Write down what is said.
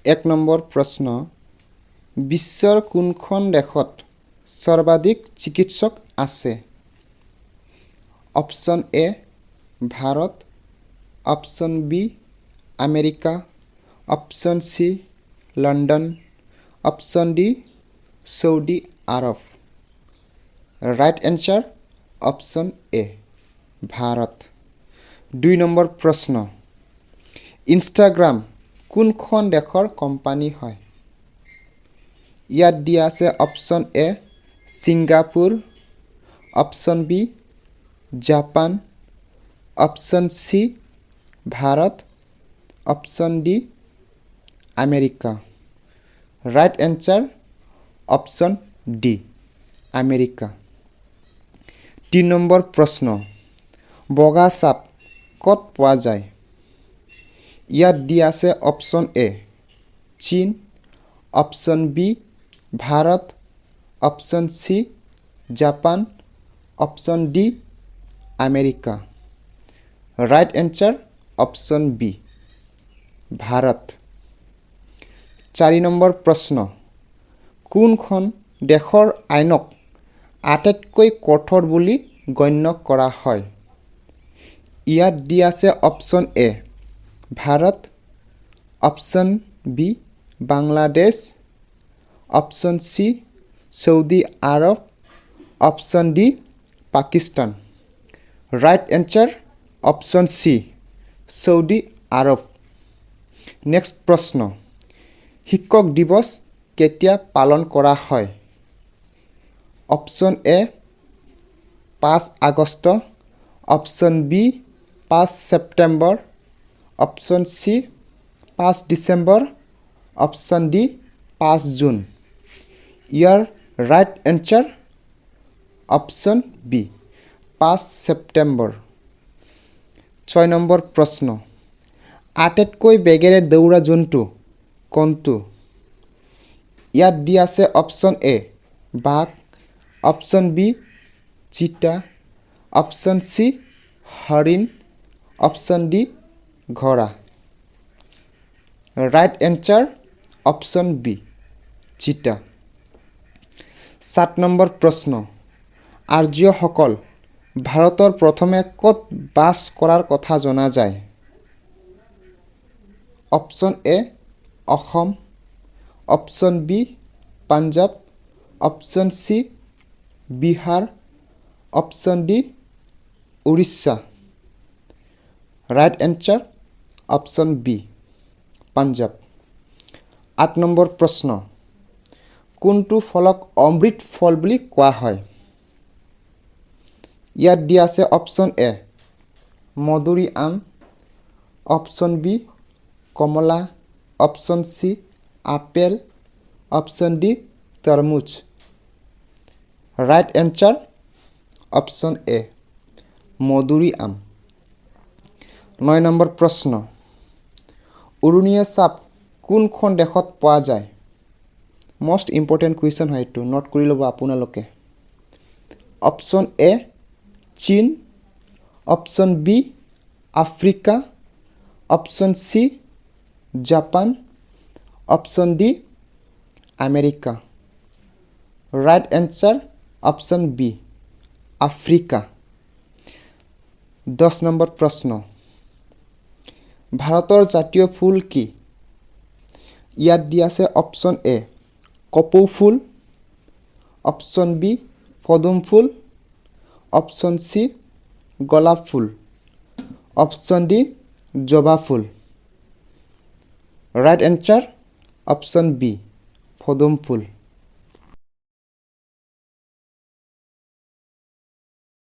1 number প্ৰশ্ন বিশ্বৰ কোনখন দেশত সৰ্বাধিক চিকিৎসক আছে? Option A Bharat, option B America, option C London, option D Saudi Arab. Right answer option A Bharat. 2 number প্ৰশ্ন ইনষ্টাগ্ৰাম কোনখন দেশৰ কোম্পানী হয়? ইয়াত দিয়া আছে option A Singapore, option B Japan, option C Bharat, option D America. Right answer option D America. 3 number প্ৰশ্ন বগা চাপ ক'ত পোৱা যায়? ইয়াত দিয়া আছে অপশ্যন এ চীন, option B Bharat, option C Japan, option D America. Right answer option B Bharat. 4 number প্ৰশ্ন কোনখন দেশৰ আইনক আটাইতকৈ কঠোৰ বুলি গণ্য কৰা হয়? ইয়াত দিয়া আছে option A Bharat, option B Bangladesh, option C Saudi Arab, option D Pakistan. Right answer option C Saudi Arab. Next প্ৰশ্ন শিক্ষক দিৱস কেতিয়া পালন কৰা হয়? Option A 5 August, option B 5 September, option C 5 December, option D 5 June. ইয়াৰ right answer option B 5 September. 6 number প্ৰশ্ন আটাইতকৈ বেগেৰে দৌৰা জন্তু কোনটো? ইয়াত দিয়া আছে অপশ্যন এ বাঘ, অপশ্যন বি চিতা, অপশ্যন চি হৰিণ, অপশ্যন ডি ঘোঁৰা। ৰাইট এনচাৰ অপশ্যন বি চিতা। 7 নম্বৰ প্ৰশ্ন আৰ্যসকল ভাৰতৰ প্ৰথমে ক'ত বাস কৰাৰ কথা জনা যায়? Option A Assam, option B Punjab, option C Bihar, option D Orissa. Right answer option B Punjab. 8 number প্ৰশ্ন কোনটো ফলক অমৃত ফল বুলি কোৱা হয়? ইয়াত দিয়া আছে অপশ্যন এ মধুৰি আম, অপশ্যন বি কমলা, option C apple, option D তৰমুজ। ৰাইট এনচাৰ অপশ্যন এ মধুৰি আম। 9 নম্বৰ প্ৰশ্ন উৰণীয়া চাপ কোনখন দেশত পোৱা যায়? মষ্ট ইম্পৰ্টেণ্ট কুৱেশ্যন হয় এইটো, নোট কৰি ল'ব আপোনালোকে। অপশ্যন এ চীন, option B Africa, option C Japan, option D America. Right answer option B Africa. 10 number প্ৰশ্ন ভাৰতৰ জাতীয় ফুল কি? ইয়াত দিয়া আছে অপশ্যন এ কপৌ ফুল, অপশ্যন বি পদুম ফুল, অপশ্যন চি গোলাপ ফুল, অপশ্যন ডি জবা ফুল। ৰাইট এনচাৰ অপশ্যন বি পদুম ফুল।